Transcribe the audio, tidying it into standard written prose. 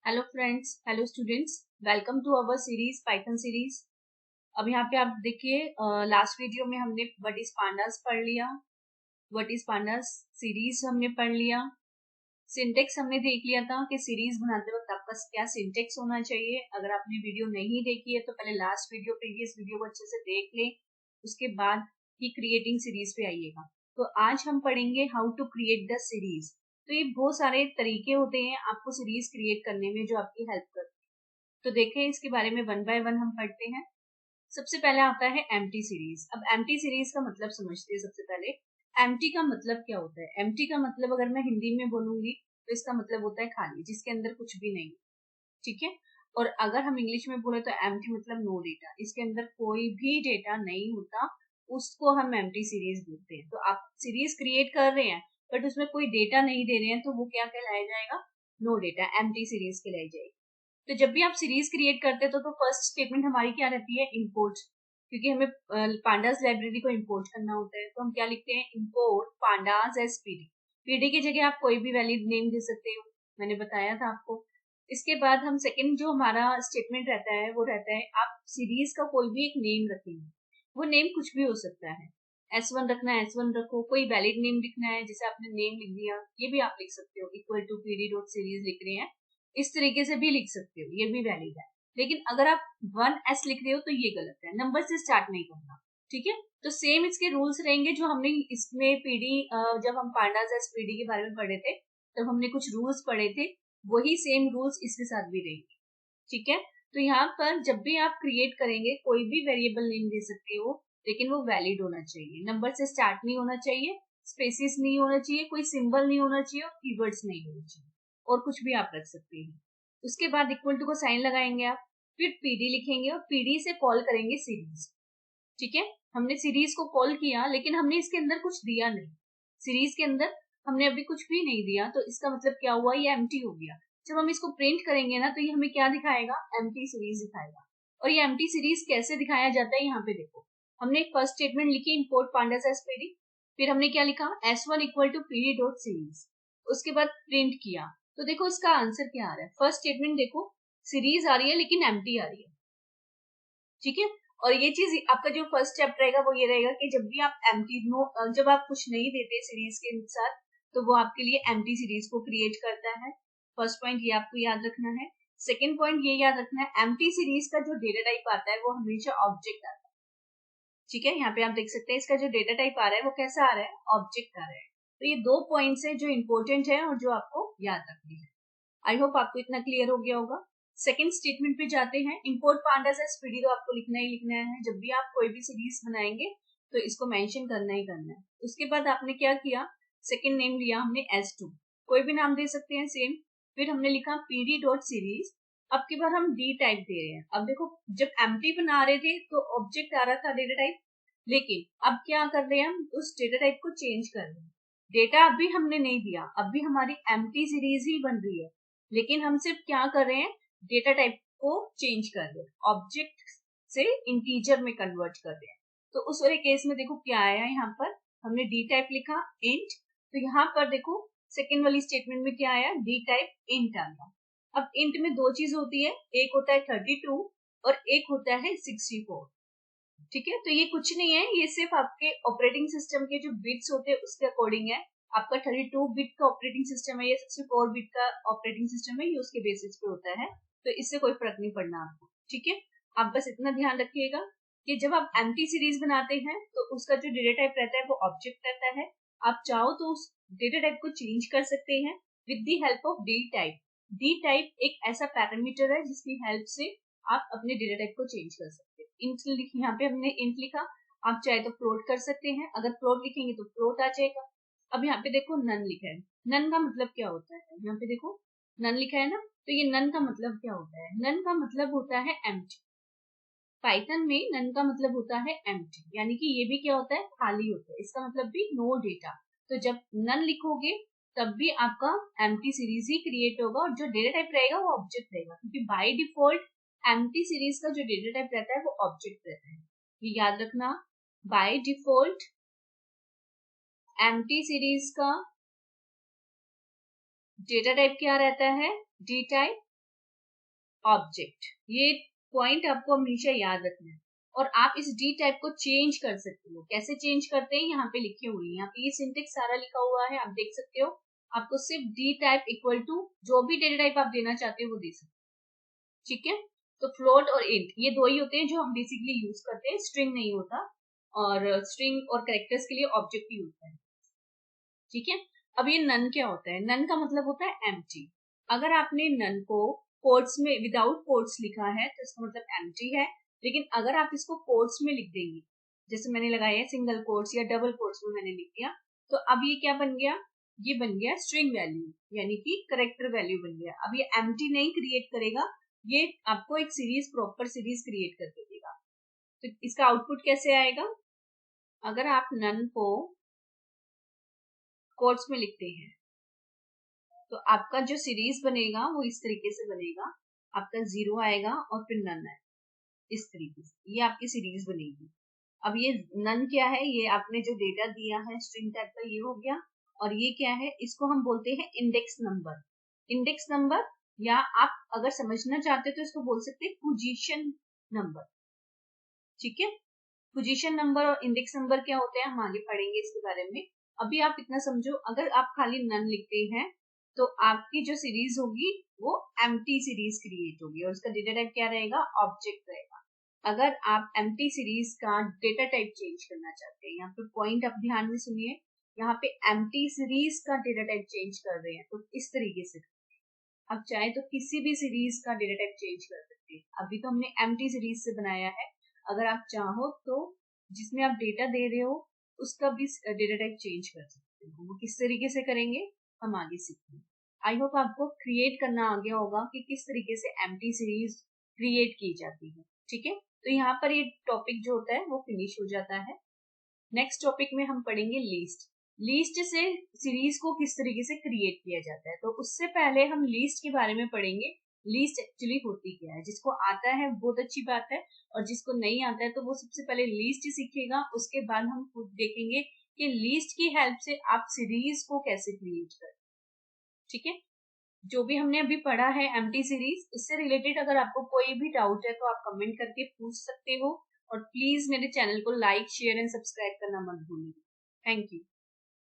Hello friends, hello students, welcome to our series Python series. अब यहाँ पे आप देखिए, लास्ट वीडियो में हमने व्हाट इज पांडास पढ़ लिया, व्हाट इज पांडास सीरीज हमने पढ़ लिया, सिंटेक्स हमने देख लिया था कि सीरीज बनाते वक्त आपका क्या सिंटेक्स होना चाहिए। अगर आपने वीडियो नहीं देखी है तो पहले लास्ट वीडियो, प्रीवियस वीडियो को अच्छे से देख लें, उसके बाद ही क्रिएटिंग सीरीज पे आइएगा। तो आज हम पढ़ेंगे how to create the series. तो ये बहुत सारे तरीके होते हैं आपको सीरीज क्रिएट करने में जो आपकी हेल्प करते हैं। तो देखें, इसके बारे में वन बाय वन हम पढ़ते हैं। सबसे पहले आता है एम्प्टी सीरीज। अब एम्प्टी सीरीज का मतलब समझते हैं। सबसे पहले एम्प्टी का मतलब क्या होता है। एम्प्टी का मतलब अगर मैं हिंदी में बोलूंगी तो इसका मतलब होता है खाली, जिसके अंदर कुछ भी नहीं। ठीक है। और अगर हम इंग्लिश में बोले तो एम्प्टी मतलब नो डेटा, इसके अंदर कोई भी डेटा नहीं होता, उसको हम एम्प्टी सीरीज बोलते हैं। तो आप सीरीज क्रिएट कर रहे हैं बट उसमें कोई डेटा नहीं दे रहे हैं, तो वो क्या कहलाया जाएगा? नो डेटा, एम्प्टी सीरीज कहलाई जाएगी। तो जब भी आप सीरीज क्रिएट करते हैं तो फर्स्ट स्टेटमेंट हमारी क्या रहती है? इंपोर्ट। क्योंकि हमें पांडास लाइब्रेरी को इंपोर्ट करना होता है, तो हम क्या लिखते हैं? Import pandas as PD. PD की जगह आप कोई भी वैलिड नेम दे सकते हो, मैंने बताया था आपको। इसके बाद हम सेकंड जो हमारा स्टेटमेंट रहता है वो रहता है आप सीरीज का कोई भी एक नेम रखेंगे। वो नेम कुछ भी हो सकता है। S1 रखना है S1 रखो, कोई वैलिड नेम लिखना है, जैसे आपने नेम लिख दिया, ये भी आप लिख सकते हो, equal to PD dot series लिख रहे हैं, इस तरीके से भी लिख सकते हो, ये भी वैलिड है। लेकिन अगर आप 1S लिख रहे हो तो ये गलत है, नंबर से स्टार्ट नहीं करना। ठीक है। तो सेम इसके रूल्स रहेंगे जो हमने इसमें पीडी, जब हम पांडास एस पीडी के बारे में पढ़े थे तब हमने कुछ रूल्स पढ़े थे, वही सेम रूल्स इसके साथ भी रहेंगे। ठीक है। तो यहाँ पर जब भी आप क्रिएट करेंगे कोई भी वेरिएबल नेम दे सकते हो, लेकिन वो वैलिड होना चाहिए, नंबर से स्टार्ट नहीं होना चाहिए, स्पेसिस नहीं होना चाहिए, कोई सिंबल नहीं होना चाहिए और कीवर्ड्स नहीं होना चाहिए, और कुछ भी आप रख सकते हैं। उसके बाद इक्वल टू को साइन लगाएंगे आप, फिर पीडी लिखेंगे और पीडी से कॉल करेंगे सीरीज। ठीक है। हमने सीरीज को कॉल किया लेकिन हमने इसके अंदर कुछ दिया नहीं, सीरीज के अंदर हमने अभी कुछ भी नहीं दिया, तो इसका मतलब क्या हुआ? ये एम्प्टी हो गया। जब हम इसको प्रिंट करेंगे ना तो ये हमें क्या दिखाएगा? एम्प्टी सीरीज दिखाएगा। और ये एम्प्टी सीरीज कैसे दिखाया जाता है? यहाँ पे देखो, हमने एक फर्स्ट स्टेटमेंट लिखी, इंपोर्ट पांडास एज पीडी, फिर हमने क्या लिखा? S1 equal to PD dot series, उसके बाद प्रिंट किया। तो देखो इसका आंसर क्या आ रहा है। फर्स्ट स्टेटमेंट देखो, सीरीज आ रही है लेकिन एम्प्टी आ रही है। ठीक है। और ये चीज आपका जो फर्स्ट स्टेप रहेगा वो ये रहेगा कि जब भी आप एम्प्टी नो, जब आप कुछ नहीं देते सीरीज के साथ, तो वो आपके लिए एम्प्टी सीरीज को क्रिएट करता है। फर्स्ट पॉइंट ये आपको याद रखना है। सेकंड पॉइंट ये याद रखना है, एम्प्टी सीरीज का जो डेटा टाइप आता है वो हमेशा ऑब्जेक्ट आता है। ठीक है। यहाँ पे आप देख सकते हैं इसका जो डेटा टाइप आ रहा है वो कैसा आ रहा है? ऑब्जेक्ट आ रहा है। तो ये दो पॉइंट्स है जो इंपॉर्टेंट है और जो आपको याद रखनी है। आई होप आपको इतना क्लियर हो गया होगा। सेकंड स्टेटमेंट पे जाते हैं। इंपोर्ट पांडास एज पीडी तो आपको लिखना ही लिखना है, जब भी आप कोई भी सीरीज बनाएंगे तो इसको मेंशन करना ही करना है। उसके बाद आपने क्या किया? सेकंड नेम लिया हमने S2, कोई भी नाम दे सकते हैं सेम। फिर हमने लिखा पीडी डॉट सीरीज। अब की बार हम डी टाइप दे रहे हैं। अब देखो, जब एम्प्टी बना रहे थे तो ऑब्जेक्ट आ रहा था डेटा टाइप, लेकिन अब क्या कर रहे हैं? हम उस डेटा टाइप को चेंज कर रहे हैं। डेटा अभी हमने नहीं दिया, अभी हमारी एम्प्टी सीरीज ही बन रही है, लेकिन हम सिर्फ क्या कर रहे हैं? डेटा टाइप को चेंज कर रहे हैं, ऑब्जेक्ट से इंटीजर में कन्वर्ट कर रहे हैं। तो उस वाले केस में देखो क्या आया यहाँ पर, हमने डी टाइप लिखा इंट, तो यहाँ पर देखो सेकेंड वाली स्टेटमेंट में क्या आया? डी टाइप इंट आ गया। अब इंट में दो चीज होती है, एक होता है 32 और एक होता है 64। ठीक है। तो ये कुछ नहीं है, ये सिर्फ आपके ऑपरेटिंग सिस्टम के जो बिट्स होते हैं उसके अकॉर्डिंग है। आपका 32 बिट का ऑपरेटिंग सिस्टम है, ये 64 बिट का ऑपरेटिंग सिस्टम है, ये उसके बेसिस पे होता है। तो इससे कोई फर्क नहीं पड़ना आपको। ठीक है। आप बस इतना ध्यान रखिएगा कि जब आप एम्प्टी सीरीज बनाते हैं तो उसका जो डेटा टाइप रहता है वो ऑब्जेक्ट रहता है। आप चाहो तो उस डेटा टाइप को चेंज कर सकते हैं with the help of D type. D type एक ऐसा पैरामीटर है जिसकी हेल्प से आप अपने डेटा टाइप को चेंज कर सकते हैं। इंट लिखी, यहाँ पे हमने इंट लिखा, आप चाहे तो फ्लोट कर सकते हैं, अगर फ्लोट लिखेंगे तो फ्लोट आ जाएगा। अब यहाँ पे देखो नन लिखा है, नन का मतलब क्या होता है? यहाँ पे देखो नन लिखा है ना, तो ये नन का मतलब क्या होता है? नन का मतलब होता है एम्प्टी। पाइथन में नन का मतलब होता है एम्प्टी, यानी कि ये भी क्या होता है? खाली होता है, इसका मतलब भी नो डेटा। तो जब नन लिखोगे तब भी आपका एम्प्टी सीरीज ही क्रिएट होगा और जो डेटा टाइप रहेगा वो ऑब्जेक्ट रहेगा, क्योंकि बाय डिफॉल्ट एम्प्टी सीरीज का जो डेटा टाइप रहता है वो ऑब्जेक्ट रहता है। ये याद रखना, बाय डिफॉल्ट एम्प्टी सीरीज का डेटा टाइप क्या रहता है? D type. ऑब्जेक्ट। ये पॉइंट आपको हमेशा याद रखना है। और आप इस डी टाइप को चेंज कर सकते हो। कैसे चेंज करते हैं, यहाँ पे लिखे हुए हैं, यहाँ पे ये सिंटेक्स सारा लिखा हुआ है, आप देख सकते हो। आपको सिर्फ डी टाइप इक्वल टू जो भी डेटा टाइप आप देना चाहते हो वो दे सकते हो, ठीक है। तो फ्लोट और इंट ये दो ही होते हैं जो हम बेसिकली यूज करते हैं, स्ट्रिंग नहीं होता, और स्ट्रिंग और कैरेक्टर्स के लिए ऑब्जेक्ट ही होता है, ठीक है। अब ये नन क्या होता है, नन का मतलब होता है एम्प्टी। अगर आपने नन को कोट्स में विदाउट कोट्स लिखा है तो इसका मतलब एम्प्टी है, लेकिन अगर आप इसको कोट्स में लिख देंगे, जैसे मैंने लगाया है सिंगल कोट्स या डबल कोट्स में मैंने लिख दिया, तो अब ये क्या बन गया, ये बन गया स्ट्रिंग वैल्यू, यानी कि करेक्टर वैल्यू बन गया। अब ये एम्प्टी नहीं क्रिएट करेगा, ये आपको एक सीरीज, प्रॉपर सीरीज क्रिएट करके देगा। तो इसका आउटपुट कैसे आएगा, अगर आप नन को कोट्स में लिखते हैं तो आपका जो सीरीज बनेगा वो इस तरीके से बनेगा, आपका 0 आएगा और फिर नन है, इस तरीके से ये आपकी सीरीज बनेगी। अब ये नन क्या है, ये आपने जो डेटा दिया है स्ट्रिंग टाइप का, ये हो गया। और ये क्या है, इसको हम बोलते हैं इंडेक्स नंबर। इंडेक्स नंबर, या आप अगर समझना चाहते हो तो इसको बोल सकते हैं पोजीशन नंबर, ठीक है। पोजीशन नंबर और इंडेक्स नंबर क्या होते हैं हम आगे पढ़ेंगे इसके बारे में। अभी आप इतना समझो, अगर आप खाली नन लिखते हैं तो आपकी जो सीरीज होगी वो एम्प्टी सीरीज क्रिएट होगी, और उसका डेटा टाइप क्या रहेगा, ऑब्जेक्ट रहेगा। अगर आप एम्प्टी सीरीज का डेटा टाइप चेंज करना चाहते हैं, यहाँ पे पॉइंट आप ध्यान में सुनिए, यहाँ पे एम्प्टी सीरीज का डेटा टाइप चेंज कर रहे हैं तो इस तरीके से आप चाहे तो किसी भी सीरीज का डेटा टाइप चेंज कर सकते हैं। अभी तो हमने एम्प्टी सीरीज से बनाया है, अगर आप चाहो तो जिसमें आप डेटा दे रहे हो उसका भी डेटा टाइप चेंज कर सकते हो। वो किस तरीके से करेंगे हम आगे सीखेंगे। आई होप आपको क्रिएट करना आ गया होगा कि किस तरीके से एम्प्टी सीरीज क्रिएट की जाती है, ठीक है। तो यहाँ पर ये टॉपिक जो होता है वो फिनिश हो जाता है। नेक्स्ट टॉपिक में हम पढ़ेंगे लीस्ट। लीस्ट से सीरीज को किस तरीके से क्रिएट किया जाता है, तो उससे पहले हम लीस्ट के बारे में पढ़ेंगे। लीस्ट एक्चुअली होती क्या है, जिसको आता है बहुत अच्छी बात है, और जिसको नहीं आता है तो वो सबसे पहले लीस्ट सीखेगा, उसके बाद हम खुद देखेंगे कि लीस्ट की हेल्प से आप सीरीज को कैसे क्रिएट करें, ठीक है। जो भी हमने अभी पढ़ा है एम्प्टी सीरीज, इससे रिलेटेड अगर आपको कोई भी डाउट है तो आप कमेंट करके पूछ सकते हो, और प्लीज मेरे चैनल को लाइक, शेयर एंड सब्सक्राइब करना मत भूलिए। Thank you.